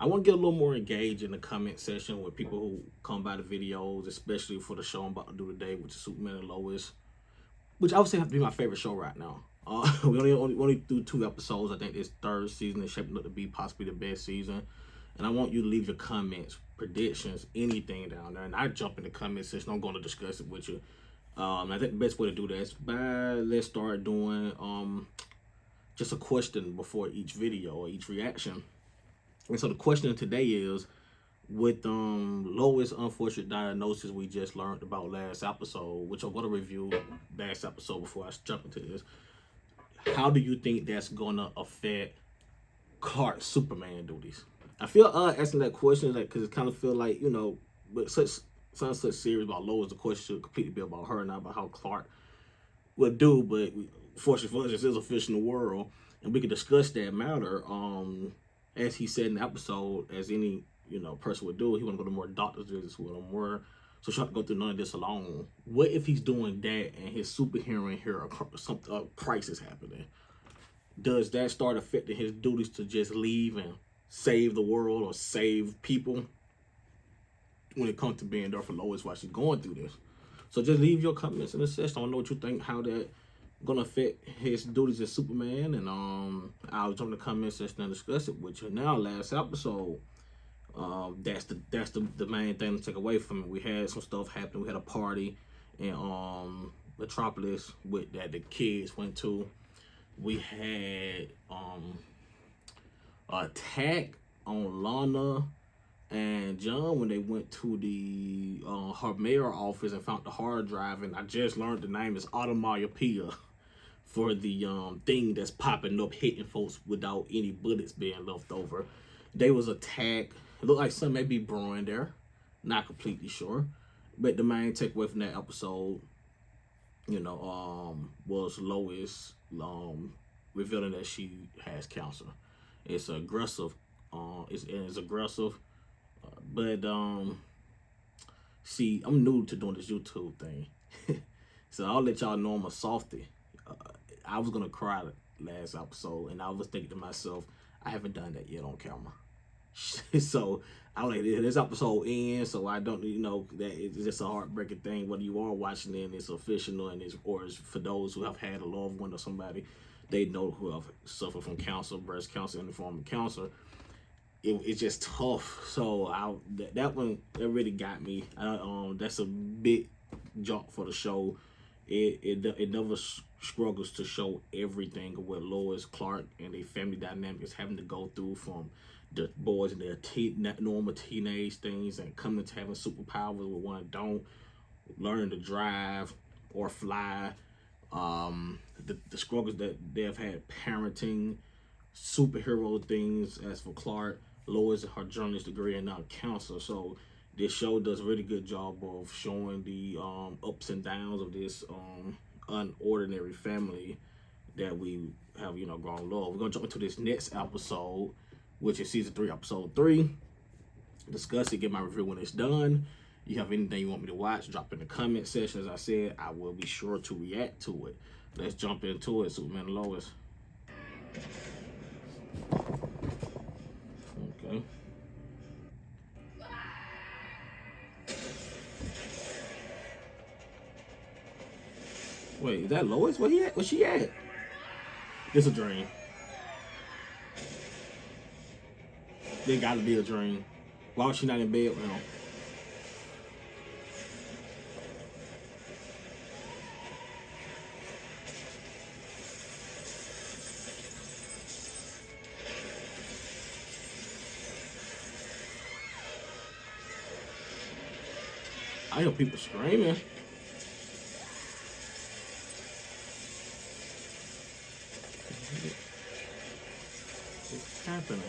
I want to get a little more engaged in the comment section with people who come by the videos, especially for the show I'm about to do today, which is Superman and Lois, which I would say have to be my favorite show right now. We only do 2 episodes. I think this third season is shaping up to be possibly the best season. And I want you to leave your comments, predictions, anything down there. And I jump in the comment section. I'm going to discuss it with you. I think the best way to do that is let's start doing just a question before each video or each reaction. And so the question today is, with Lois' unfortunate diagnosis we just learned about last episode, which I'm going to review last episode before I jump into this, how do you think that's going to affect Clark's Superman duties? I feel asking that question because it kind of feel like, but such series about Lois, the question should completely be about her, not about how Clark would do. But fortunately for us, this is a fish in the world, and we can discuss that matter. As he said in the episode, as any person would do, he want to go to more doctors visits with him, more. So she have to go through none of this alone. What if he's doing that and his superhero here, a crisis happening? Does that start affecting his duties to just leave and save the world or save people when it comes to being there for Lois while she's going through this? So just leave your comments in the section. I want to know what you think, how that gonna affect his duties as Superman, and I'll jump in the comment section and discuss it with you. Now, last episode, that's the main thing to take away from it. We had some stuff happen. We had a party in Metropolis that the kids went to. We had an attack on Lana and John when they went to the her mayor office and found the hard drive, and I just learned the name is Automyopia for the thing that's popping up, hitting folks without any bullets being left over. They was attacked. It looked like something may be brewing there. Not completely sure. But the main takeaway from that episode, was Lois revealing that she has cancer. It's aggressive. It's aggressive. But see, I'm new to doing this YouTube thing. So I'll let y'all know I'm a softie. I was gonna cry last episode, and I was thinking to myself, I haven't done that yet on camera. So I was like, this episode ends, so I don't, that it's just a heartbreaking thing. Whether you are watching it and it's official, and it's for those who have had a loved one or somebody they know who have suffered from cancer, breast cancer, in the form of cancer. It's just tough. So that one, that really got me. That's a big jump for the show. It never struggles to show everything of what Lois, Clark, and their family dynamic is having to go through, from the boys and their normal teenage things and coming to having superpowers where one don't, learning to drive or fly, the struggles that they've had parenting, superhero things. As for Clark, Lois, her journalist degree, and now cancer. So this show does a really good job of showing the ups and downs of this unordinary family that we have, grown to love. We're gonna jump into this next episode, which is season 3, episode 3. Discuss it, get my review when it's done. You have anything you want me to watch, drop in the comment section. As I said, I will be sure to react to it. Let's jump into it. Superman and Lois. Okay. Wait, is that Lois? Where he at? Where she at? It's a dream. There gotta be a dream. Why was she not in bed with him? I hear people screaming. What's happening?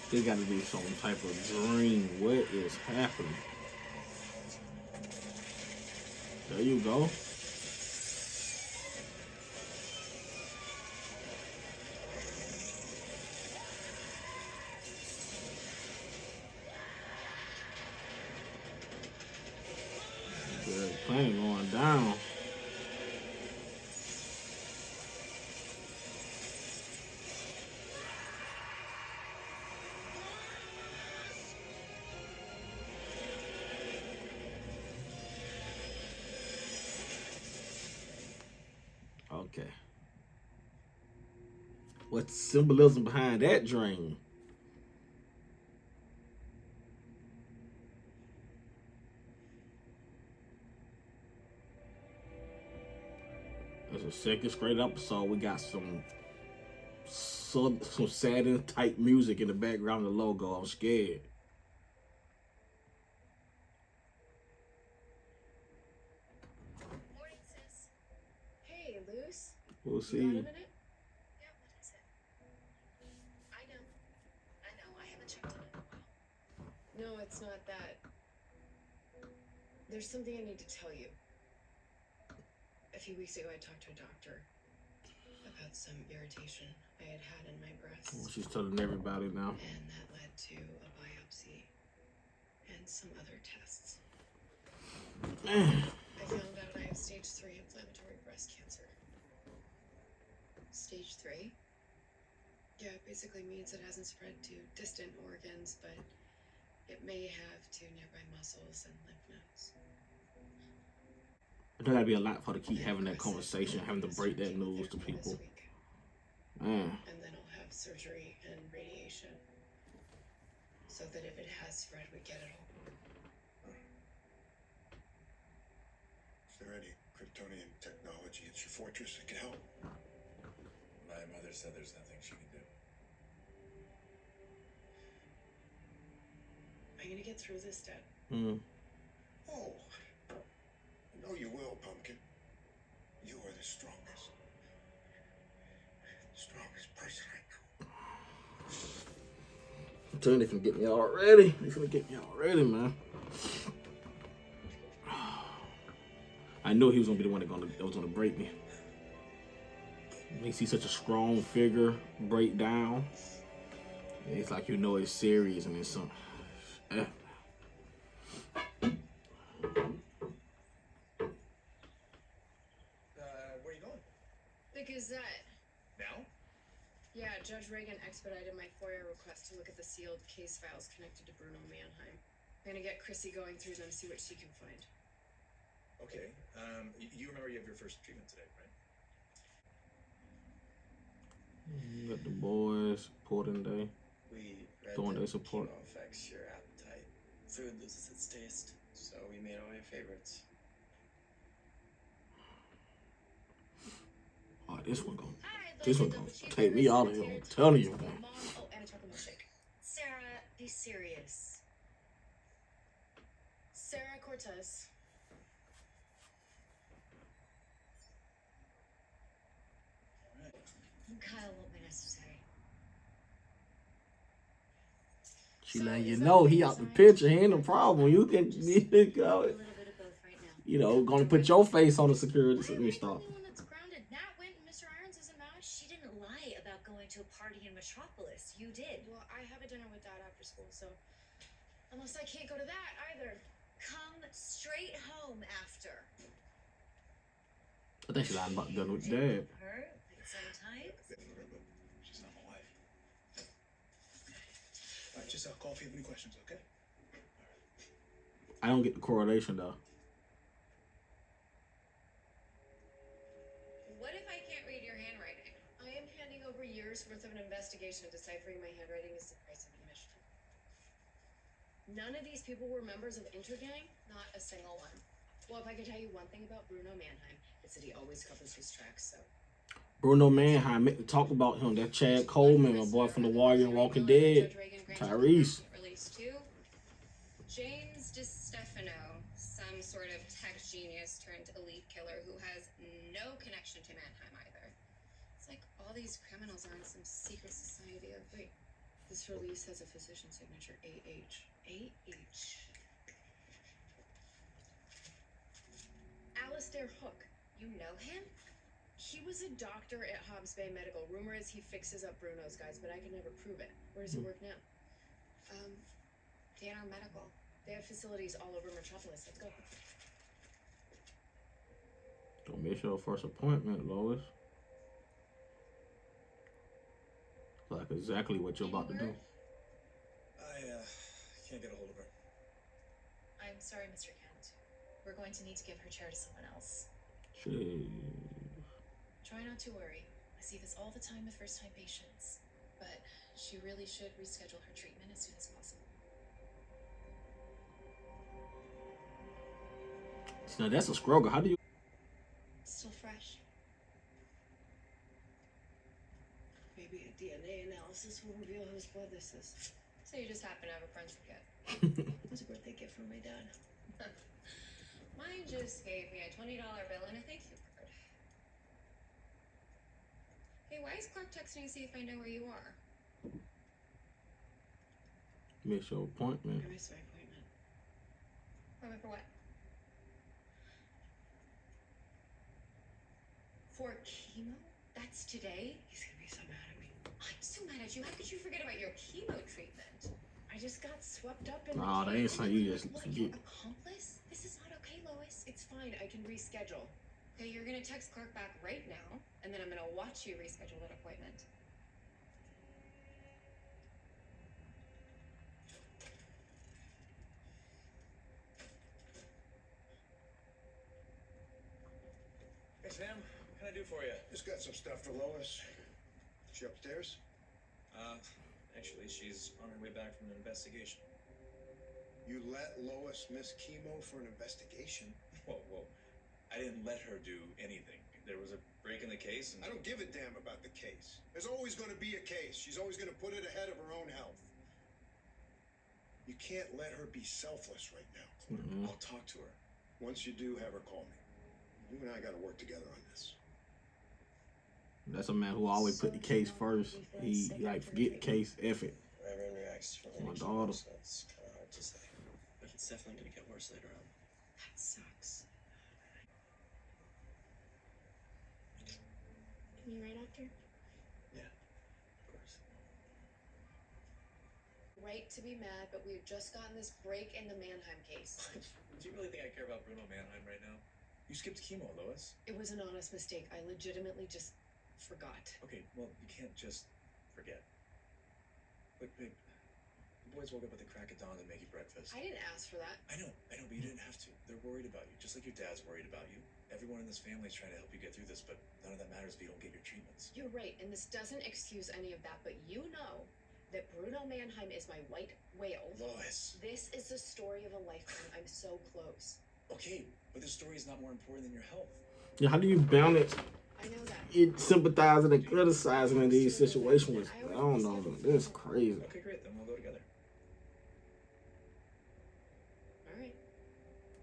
There got to be some type of dream. What is happening? There you go. The plane going down. Okay. What's the symbolism behind that dream? It's a second straight episode. We got some satin type music in the background of the logo. I'm scared. Morning, sis. Hey, Lois. We'll You got a see. minute? Yeah, what is it? I know. I haven't checked in a while. No, it's not that. There's something I need to tell you. A few weeks ago, I talked to a doctor about some irritation I had had in my breasts. Well, she's telling everybody now. And that led to a biopsy and some other tests. I found out I have stage 3 inflammatory breast cancer. Stage 3? Yeah, it basically means it hasn't spread to distant organs, but it may have to nearby muscles and lymph nodes. There gotta be a lot for her to keep having that conversation, having to break that news to people. And then I'll have surgery and radiation, so that if it has spread, we get it all. Is there any Kryptonian technology at your fortress that can help? My mother said there's nothing she can do. I'm gonna get through this, Dad. Oh, I know you will, Pumpkin. You are the strongest. The strongest person I know. I'm telling you, they finna get me already. They finna get me already, man. I knew he was gonna be the one that was gonna break me. They see such a strong figure break down. It's like it's serious and it's something. Where are you going? The Gazette. Now? Yeah, Judge Reagan expedited my FOIA request to look at the sealed case files connected to Bruno Mannheim. I'm gonna get Chrissy going through them, see what she can find. Okay. You remember you have your first treatment today, right? Got the boys supporting day. We read Doing that their support. chemo affects your appetite. Food loses its taste, so we made all your favorites. Oh, this one gonna This gonna take me out of here. I'm telling you, man. Oh, and a chocolate milkshake. Sarah, be serious. Sarah Cortez. Kyle won't be necessary. She letting you know he out the picture. He ain't no problem. You can go. A little bit of both right now. Gonna put your face on the security. Let me stop. That's grounded. Nat went and Mr. Irons isn't mad. She didn't lie about going to a party in Metropolis. You did. Well, I have a dinner with Dad after school, so unless I can't go to that either. Come straight home after. I think she's about done with Dad. Her, like sometimes. She's not my wife. All right, just call if you have any questions, okay? I don't get the correlation though. What if I can't read your handwriting? I am handing over years worth of an investigation. Deciphering my handwriting is the price of admission. None of these people were members of Intergang, not a single one. Well, if I could tell you one thing about Bruno Mannheim, it's that he always covers his tracks, so. Bruno Mannheim, talk about him. That Chad Coleman, my boy from The Warrior, Walking Dead. Tyrese. Release 2. James DiStefano, some sort of tech genius turned elite killer who has no connection to Mannheim either. It's like all these criminals are in some secret society of, wait, this release has a physician signature, AH. AH. Alistair Hook. You know him? He was a doctor at Hobbs Bay Medical. Rumor is he fixes up Bruno's guys, but I can never prove it. Where does he work now? Danner Medical. They have facilities all over Metropolis. Let's go. Don't miss your first appointment, Lois. Like exactly what you're about to do. I can't get a hold of her. I'm sorry, Mr. Kent. We're going to need to give her chair to someone else. Shit. Try Try not to worry. I see this all the time with first-time patients. But she really should reschedule her treatment as soon as possible. Now that's a struggle. How do you? Still fresh. Maybe a DNA analysis will reveal whose blood this is. So you just happen to have a friend forget. It was a birthday gift from my dad. Mine just gave me a $20 bill and a thank you card. Hey, why is Clark texting to see if I know where you are? Miss your appointment. I missed my appointment. Appointment for what? For chemo? That's today? He's gonna be so mad at me. I'm so mad at you. How could you forget about your chemo treatment? I just got swept up in Oh, the they ain't saying you just What, forget. your accomplice? This is not okay, Lois. It's fine. I can reschedule. Okay, you're gonna text Clark back right now, and then I'm gonna watch you reschedule that appointment. Hey, Sam, what can I do for you? Just got some stuff for Lois. She upstairs? Actually, she's on her way back from an investigation. You let Lois miss chemo for an investigation? Whoa, whoa. I didn't let her do anything. There was a break in the case, and I don't give a damn about the case. There's always going to be a case. She's always going to put it ahead of her own health. You can't let her be selfless right now. I'll talk to her. Once you do, have her call me. You and I got to work together on this. That's a man who always put the case first. He like forget the case, F it. Everyone reacts differently. My daughter. So it's kind of hard to say. But it's definitely going to get worse later on. That sucks. Can you write after? Yeah, of course. Right to be mad, but we've just gotten this break in the Mannheim case. Do you really think I care about Bruno Mannheim right now? You skipped chemo, Lois. It was an honest mistake. I legitimately just forgot. Okay, well, you can't just forget. Look, babe, the boys woke up at the crack of dawn to make you breakfast. I didn't ask for that. I know, but you didn't have to. They're worried about you, just like your dad's worried about you. Everyone in this family is trying to help you get through this, but none of that matters if you don't get your treatments. You're right, and this doesn't excuse any of that, but you know that Bruno Mannheim is my white whale. Lois. This is the story of a lifetime. I'm so close. Okay, but this story is not more important than your health. Yeah, how do you balance I know that. it sympathizing and criticizing in these situations? I don't know. This is crazy. Okay, great, then we'll go together. All right.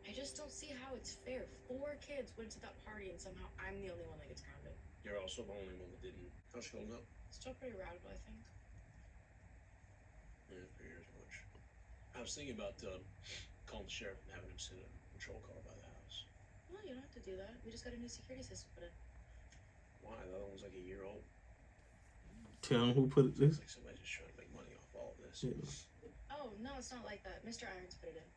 I just don't see how it's fair. 4 kids went to that party, and somehow I'm the only one that gets grounded. You're also the only one that didn't. How's she holding up? Still pretty radical, I think. Yeah, figures much. I was thinking about calling the sheriff and having him send a patrol car by the house. Well, you don't have to do that. We just got a new security system put in. Why? The other one's like a year old. Tell him who put this. It's like somebody just trying to make money off all of this. Yeah. Oh, no, it's not like that. Mr. Irons put it in.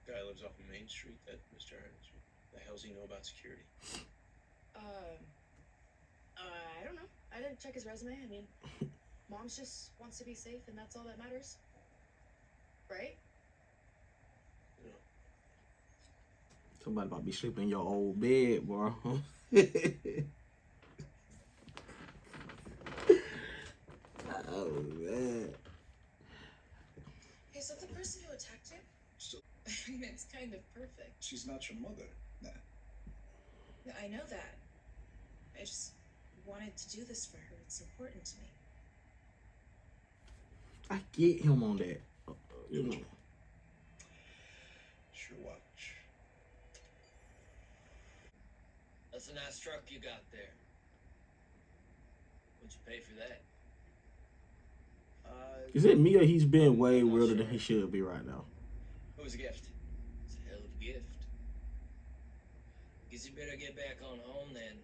Guy lives off of Main Street, that Mr. Irons. The hell's he know about security? I don't know. I didn't check his resume. I mean, Mom's just wants to be safe, and that's all that matters. Right? Somebody about to be sleeping in your old bed, bro. Oh man. Hey, so the person who attacked you? So, I mean, it's kind of perfect. she's not your mother. Nah. Yeah, I know that. I just wanted to do this for her. It's important to me. I get him on that. You know. Sure watch. That's a nice truck you got there. What'd you pay for that? Is it me or he's been way realer than he should be right now? It was a gift. It's a hell of a gift. Guess you better get back on home then.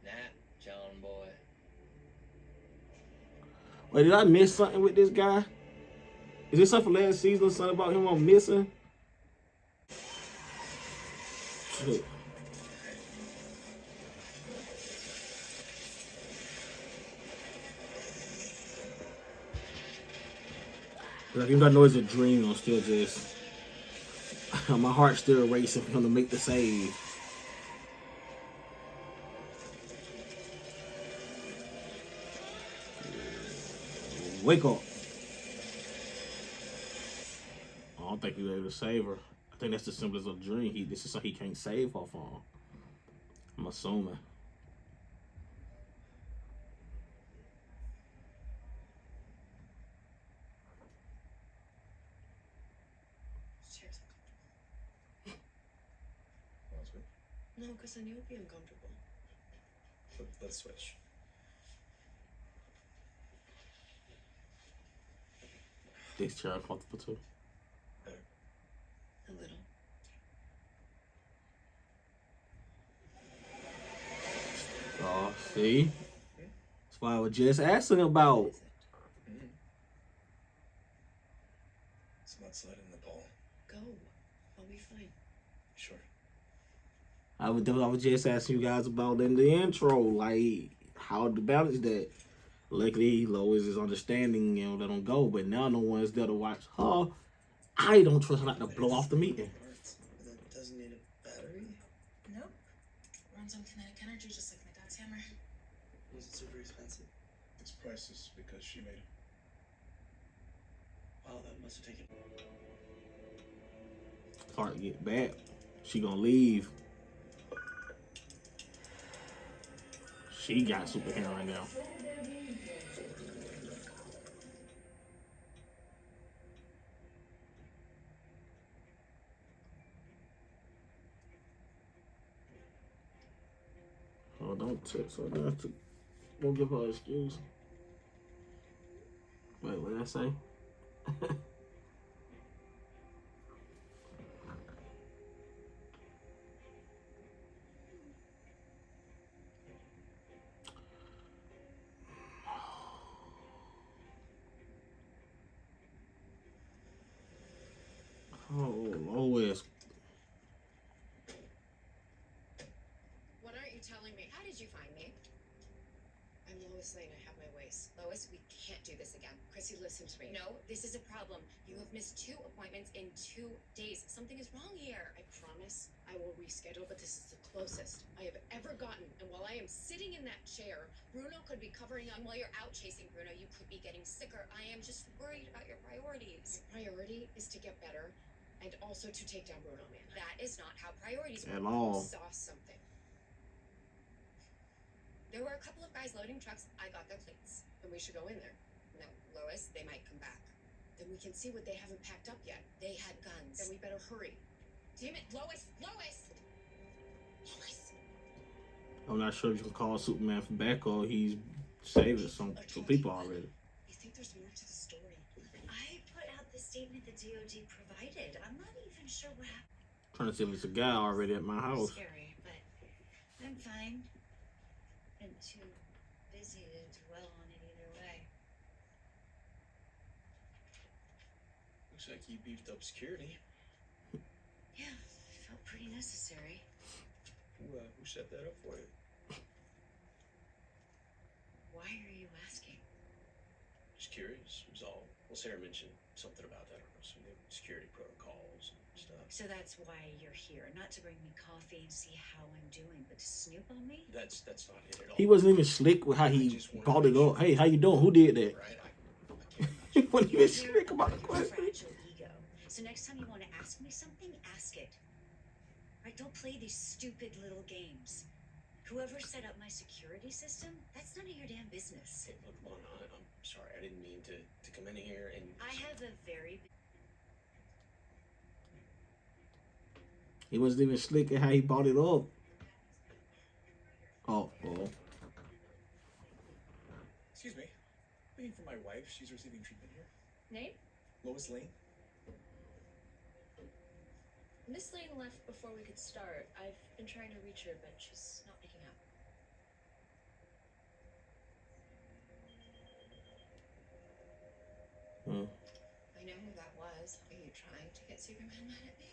Nah, John boy. Wait, did I miss something with this guy? Is this something from last season or something about him on missing? Shit. Like, even though I know it's a dream, I'm still just... my heart's still racing for him to make the save. Wake up. I don't think he was able to save her. I think that's the simplest of a dream. This is so he can't save her for him. I'm assuming. Cheers. Want to switch? No, because then you'll be uncomfortable. Let's switch. This chair uncomfortable too. Better. A little. Oh, see? That's why I was just asking about. Is it? Mm-hmm. It's not sliding in the ball. Go. I'll be fine. Sure. I was just asking you guys about in the intro, like how to balance that. Luckily, Lois is understanding and let them go, but now no one's there to watch her. I don't trust her not to blow off the meeting. Parts. That doesn't need a battery. Nope. Runs on kinetic energy just like my dad's hammer. Was it super expensive? It's priceless because she made it. Wow, that must have taken. Clark get back. She gonna leave. She got super hair right now. Oh, don't text her. Don't give her an excuse. Wait, what did I say? Oh, Lois. What aren't you telling me? How did you find me? I'm Lois Lane. I have my ways. Lois, we can't do this again. Chrissy, listen to me. No, this is a problem. You have missed 2 appointments in 2 days. Something is wrong here. I promise I will reschedule, but this is the closest I have ever gotten. And while I am sitting in that chair, Bruno could be covering on while you're out chasing Bruno. You could be getting sicker. I am just worried about your priorities. my priority is to get better and also to take down Bruno, man. That is not how priorities At work. all. I saw something. There were a couple of guys loading trucks. I got their plates. And we should go in there. No, Lois, they might come back. Then we can see what they haven't packed up yet. They had guns. Then we better hurry. Damn it, Lois! Lois! Lois! I'm not sure if you can call Superman from back or he's saving some people already. I think there's more to the story. I put out the statement the DOD provided. I'm not even sure what happened. Trying to see if it's a guy already at my house. Scary, but I'm fine. And too busy to dwell on it either way. Looks like you beefed up security. Yeah, felt pretty necessary. Who set that up for you? Why are you asking? Just curious, was all. Well, Sarah mentioned something about, I don't know, some new security protocols and stuff. So that's why you're here, not to bring me coffee and see how I'm doing, but to snoop on me? That's not it at all. He wasn't even slick with how he brought it up. Hey, how you doing? Who did that? Right? I can't He wasn't even You're slick about the a question. fragile ego. So next time you want to ask me something, ask it. Right? Don't play these stupid little games. Whoever set up my security system, that's none of your damn business. Hey, look, Lana, I'm sorry. I didn't mean to come in here and. I have a very He wasn't even slick at how he brought it up. Oh. Excuse me. Waiting for my wife. She's receiving treatment here. Name? Lois Lane. Miss Lane left before we could start. I've been trying to reach her, but she's not picking up. I know who that was. Are you trying to get Superman mad at me?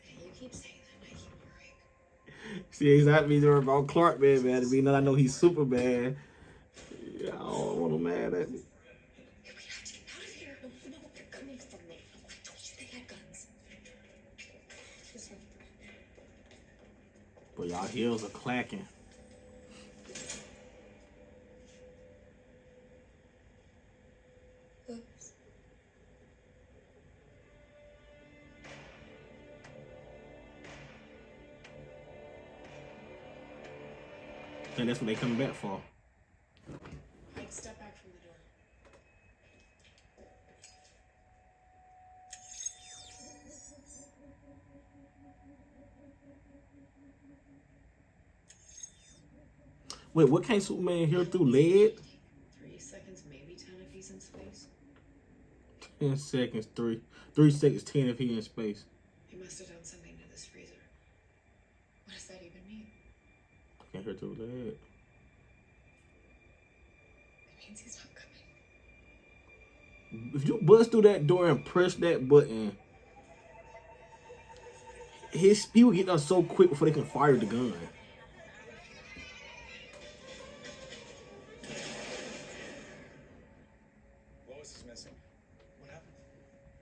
And you keep saying that, and I keep worrying. See, he's at me there about Clark being mad at me. Now I know he's Superman. Yeah, I don't want him mad at me. We have to get out of here. No, they're coming from me. I told you they had guns. This one. But y'all heels are clacking. think that's what they coming back for. I'd step back from the door. Wait, what can't Superman hear through lead? 3 seconds, maybe 10 if he's in space. 10 seconds, 3 seconds, 10 if he in space. He must have done something to this freezer. What does that even mean? Can't hear through lead. It means he's not coming. If you bust through that door and press that button, he will get done so quick before they can fire the gun. Lois is missing. What happened?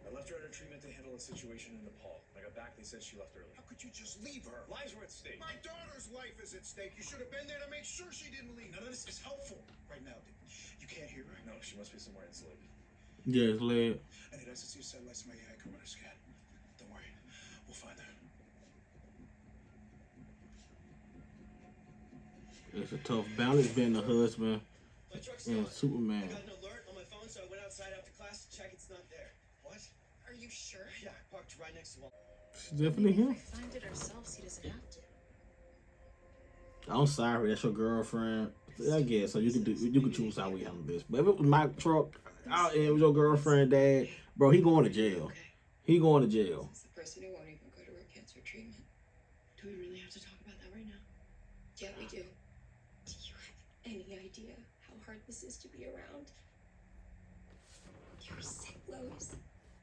I left her at her treatment to handle a situation in Nepal. When I got back, they said she left early. How could you just leave her? Lives were at stake. My daughter's life is at stake. You should have been there to make sure she didn't leave. None of this is helpful right now, dude. You can't hear her? No, she must be somewhere insulated. Yeah, it's lead. I need access to your satellites. My AI can run a scan. Don't worry. We'll find her. It's a tough balance being a husband My truck's and gone. Superman. I got an alert on my phone, so I went outside after class to check. It's not there. What? Are you sure? Yeah, I parked right next to one. It's definitely him. If we find it ourselves, he doesn't have to. I'm sorry, that's your girlfriend. I guess so. You can choose how we handle this. But if it was my truck, and it was your girlfriend, dad, bro, he going to jail. Okay. He going to jail. It's the person who won't even go to her cancer treatment. Do we really have to talk about that right now? Yeah, we do. Do you have any idea how hard this is to be around? You're sick, Lois,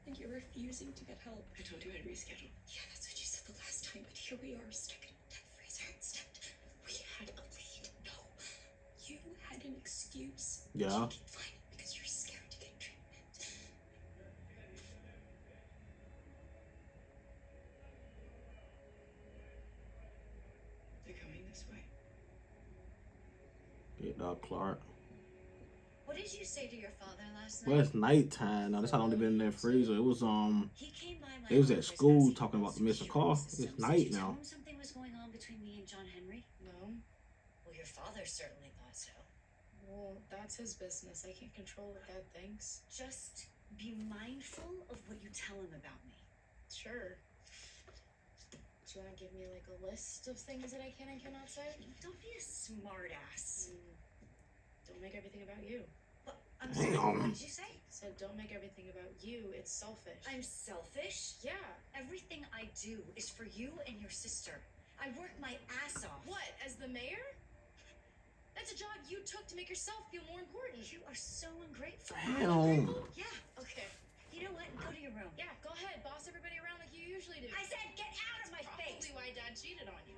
and you're refusing to get help. I told you I'd reschedule. Yeah, that's what you said the last time, but here we are, stuck in a death freezer instead. We had a lead. No, you had an excuse. Yeah. You can find it because you're scared to get treatment. They're coming this way. Big dog Clark. What did you say to your father last Well, night? it's nighttime now. That's how long they been in that freezer. It was He came by my They was at office school asking talking about the missing security car. systems. It's night Did you now. tell him something was going on between me and John Henry? No. Well, your father certainly thought so. Well, that's his business. I can't control what Dad thinks. Just be mindful of what you tell him about me. Sure. Do you want to give me like a list of things that I can and cannot say? Don't be a smartass. Don't make everything about you. But I'm sorry. What did you say? Said don't make everything about you. It's selfish. I'm selfish. Yeah. Everything I do is for you and your sister. I work my ass off. What? As the mayor? That's a job you took to make yourself feel more important. You are so ungrateful. Damn. Yeah. Okay. You know what? Go to your room. Yeah, go ahead. Boss everybody around like you usually do. I said get out of my Probably face. why Dad cheated on you.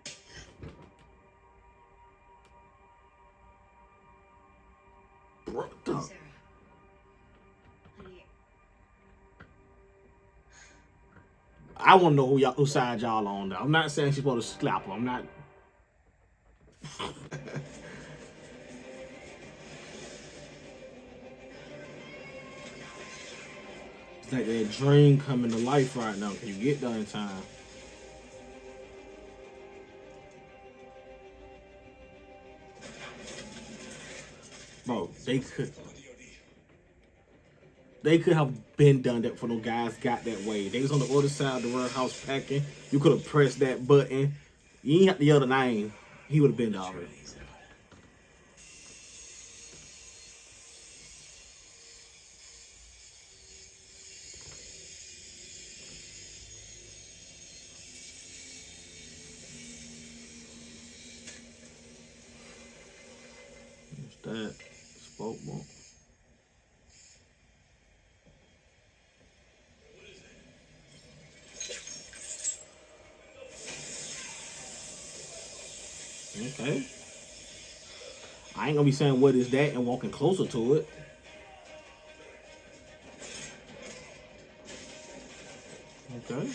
Bro, Sarah. Honey, I want to know who side y'all on. Though. I'm not saying she's supposed to slap her. I'm not. It's like that dream coming to life right now. Can you get there in time? Bro, they could have been done that for no guys got that way. They was on the other side of the warehouse packing. You could have pressed that button. You ain't have to yell the name. He would have been there already. What's that? Spoke bump. Okay. I ain't gonna be saying what is that and walking closer to it. Okay.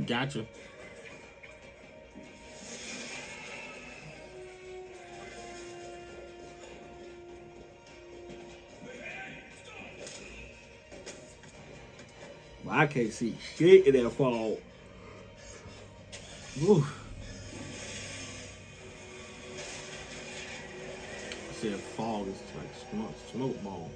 Gotcha. But I can't see shit in that fog. Ooh. I said fog is like smoke bomb.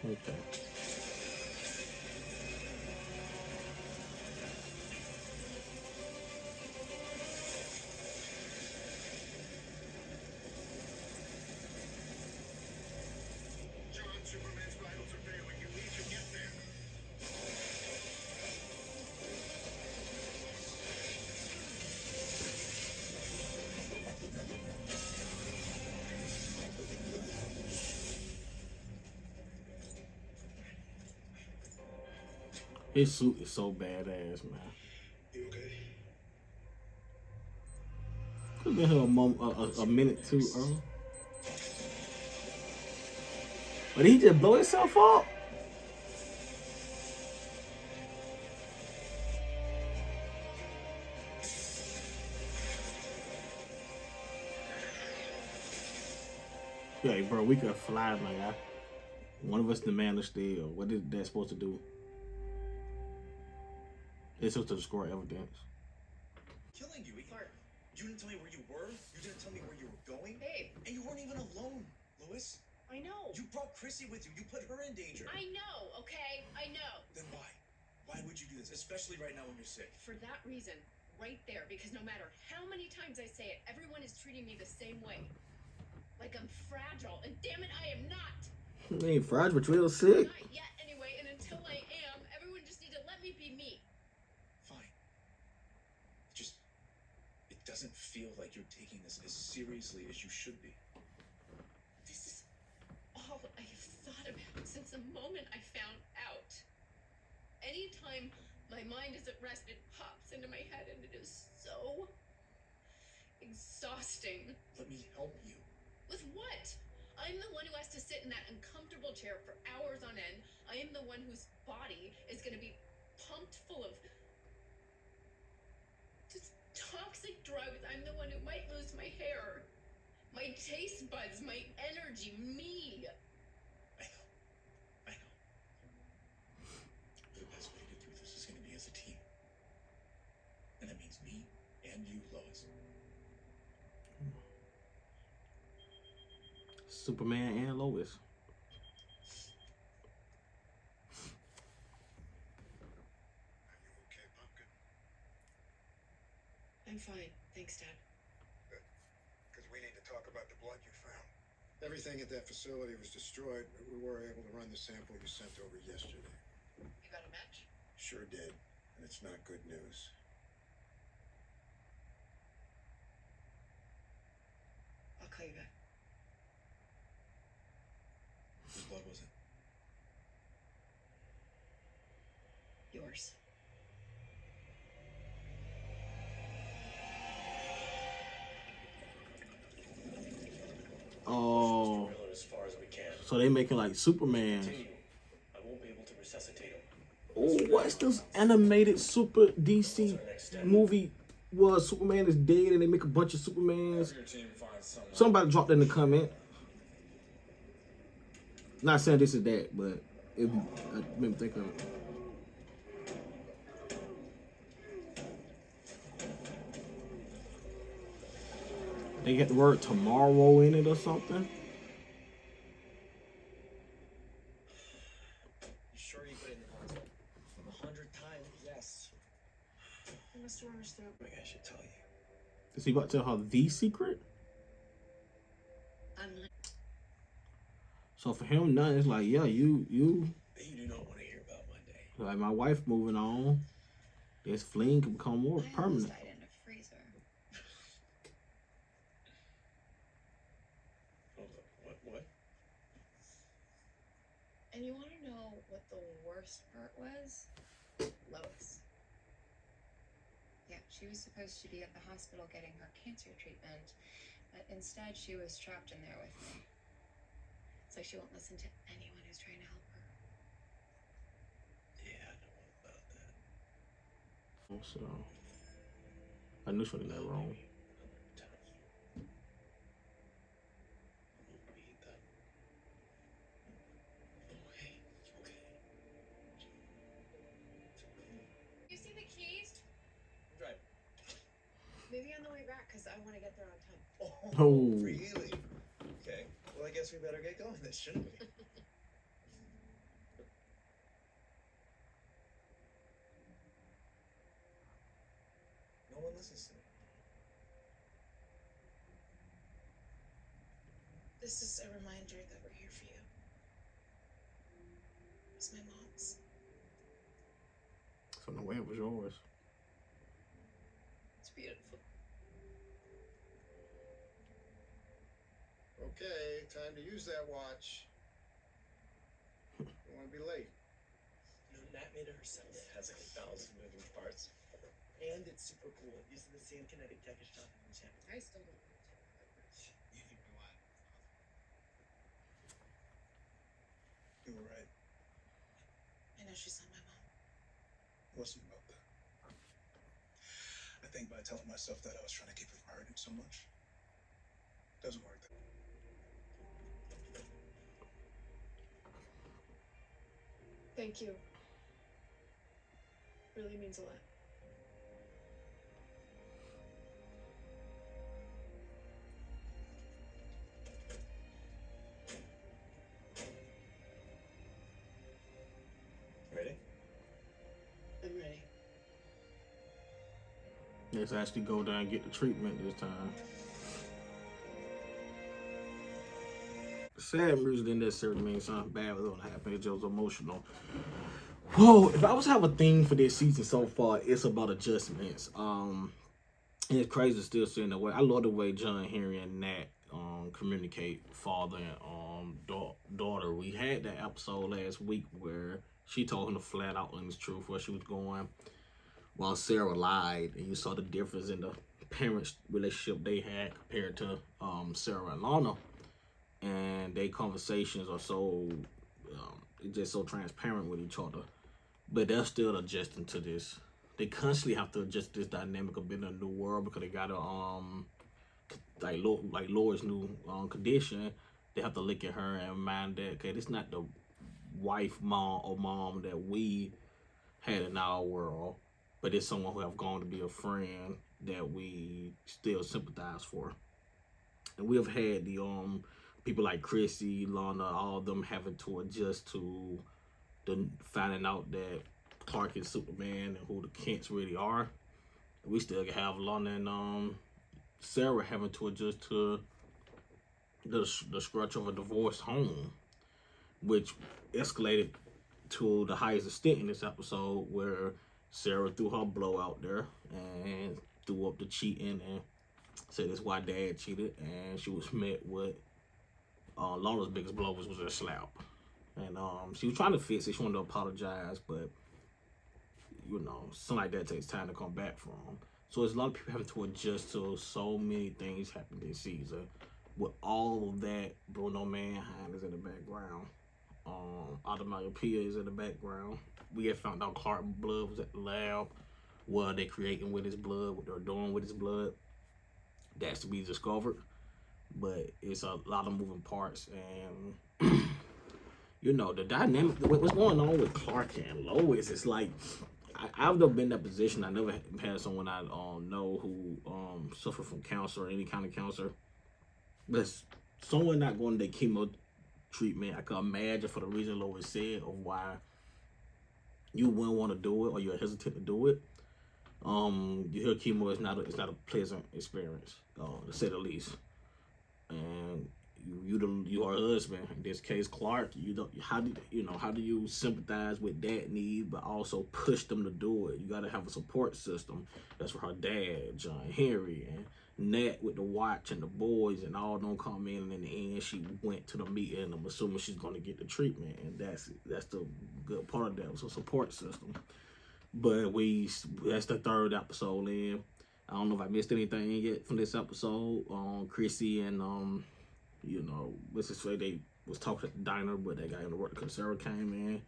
Okay. John, Superman's vitals are failing. You need to get there. His suit is so badass, man. You okay? Could have been here a minute too early. But he just blow himself up. Yeah, bro, we could fly, my guy. One of us the man of steel. What is that supposed to do? It's supposed to destroy evidence. Killing you. You didn't tell me where you were. You didn't tell me where you were going. Babe, And you weren't even alone, Lois. I know. You brought Chrissy with you. You put her in danger. I know, okay? I know. Then why? Why would you do this? Especially right now when you're sick. For that reason, right there, because no matter how many times I say it, everyone is treating me the same way. Like I'm fragile, and damn it, I am not. You ain't fragile, but you're real sick. Not yet, anyway, and until I am, everyone just need to let me be me. Fine. It doesn't feel like you're taking this as seriously as you should be. This is all I have thought about since the moment I found out. Anytime my mind is at rest, it pops into my head, and it is so exhausting. Let me help you. With what? I'm the one who has to sit in that uncomfortable chair for hours on end. I am the one whose body is going to be pumped full of just toxic drugs. I'm the one who might lose my hair, my taste buds, my energy, me. I know. The best way to get through this is going to be as a team. And that means me and you, Lois. Superman and Lois. Are you okay, Pumpkin? I'm fine. Thanks, Dad. Because we need to talk about the blood you found. Everything at that facility was destroyed, but we were able to run the sample you sent over yesterday. You got a match? Sure did, and it's not good news. I'll call you back. Whose blood was it? Yours. Oh, Drill it as far as we can. so they making like Superman. Continue. I won't be able to resuscitate him. Oh, what's this animated super DC movie where Superman is dead and they make a bunch of Supermans? Somebody dropped that in the comment. Not saying this is that, but I made me think of it. They get the word tomorrow in it or something. You sure you put it in the console? 100 times, yes. I must have run his throat. Maybe I should tell you. Is he about to tell her the secret? I'm So for him, nothing. It's like, yeah, you, But you do not want to hear about Monday. like my wife moving on. This fling can become more I almost permanent. died in a freezer. What? And you want to know what the worst part was? Lois. Yeah, she was supposed to be at the hospital getting her cancer treatment, but instead she was trapped in there with me. It's like she won't listen to anyone who's trying to help her. Yeah. So I knew she wasn't that wrong. You see the keys? Right. Maybe on the way back, because I want to get there on time. Oh, Oh. really? Okay. Well, I guess we better get going then, shouldn't we? No one listens to me. This is a reminder that we're here for you. It's my mom's. So the way it was yours. It's beautiful. Okay, time to use that watch. Don't want to be late. You know, Nat made it herself. It has like 1,000 moving parts. And it's super cool. It uses the same kinetic tech as Jonathan was having. I still don't like it. You know what? You were right. I know she's not my mom. It wasn't about that. I think by telling myself that I was trying to keep it from hurting so much. Doesn't work. Thank you. Really means a lot. Ready? I'm ready. Let's actually go down and get the treatment this time. Sad music didn't necessarily mean something bad was gonna happen. It just was emotional. Whoa, if I was to have a theme for this season so far, it's about adjustments. And it's crazy still seeing the way. I love the way John, Henry, and Nat communicate father and daughter. We had that episode last week where she told him to flat out on his truth where she was going, while Sarah lied, and you saw the difference in the parents' relationship they had compared to Sarah and Lana. And their conversations are so it's just so transparent with each other, but they're still adjusting to this. They constantly have to adjust this dynamic of being in a new world because they gotta like Lois' new condition. They have to look at her and remind that okay, this is not the wife, mom that we had in our world, but it's someone who have gone to be a friend that we still sympathize for. And we have had the people like Chrissy, Lana, all of them having to adjust to the finding out that Clark is Superman and who the Kents really are. We still have Lana and Sarah having to adjust to the scratch of a divorced home, which escalated to the highest extent in this episode where Sarah threw her blow out there and threw up the cheating and said that's why dad cheated, and she was met with Lana's biggest blow was a slap. And she was trying to fix it, she wanted to apologize, but you know, something like that takes time to come back from. So there's a lot of people having to adjust to so many things happening this season. With all of that, Bruno Mannheim is in the background. Automatopoeia is in the background. We had found out Clark blood was at the lab. What are they creating with his blood? What they're doing with his blood? That's to be discovered. But it's a lot of moving parts, and you know the dynamic. What's going on with Clark and Lois? It's like I've never been in that position. I never had someone I know who suffered from cancer or any kind of cancer. But someone not going to their chemo treatment, I can imagine for the reason Lois said of why you wouldn't want to do it or you're hesitant to do it. Your chemo is not a pleasant experience, to say the least. And your husband, in this case Clark, how do you sympathize with that need but also push them to do it? You got to have a support system. That's for her dad, John, Henry, and Nat with the watch and the boys and all them come in, and in the end she went to the meeting. I'm assuming she's going to get the treatment, and that's the good part of that. It was a support system. But that's the third episode in. I don't know if I missed anything yet from this episode. Chrissy and what's his face? They was talking at the diner, but they got interrupted because Sarah came in.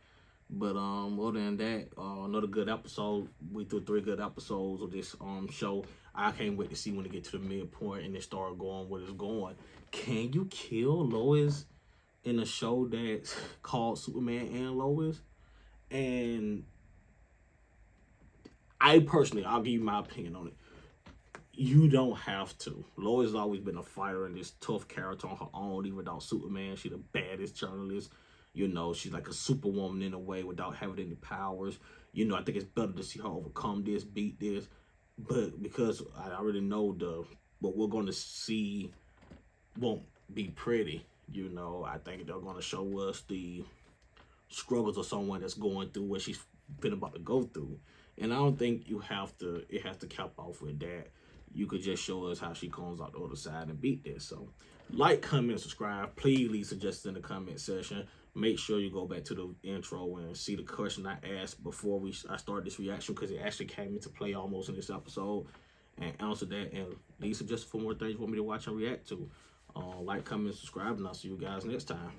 But other than that, another good episode. We threw 3 good episodes of this show. I can't wait to see when it get to the midpoint and it start going what it's going. Can you kill Lois in a show that's called Superman and Lois? And I personally, I'll give you my opinion on it. You don't have to. Lois has always been a fighter and this tough character on her own, even without Superman. She's the baddest journalist. You know, she's like a superwoman in a way without having any powers. You know, I think it's better to see her overcome this, beat this. But because I already know what we're going to see won't be pretty. You know, I think they're going to show us the struggles of someone that's going through what she's been about to go through. And I don't think it has to cap off with that. You could just show us how she comes out the other side and beat this. So, like, comment, subscribe. Please leave suggestions in the comment section. Make sure you go back to the intro and see the question I asked before I start this reaction, because it actually came into play almost in this episode, and answer that and leave suggestions for more things you want me to watch and react to. Like, comment, subscribe, and I'll see you guys next time.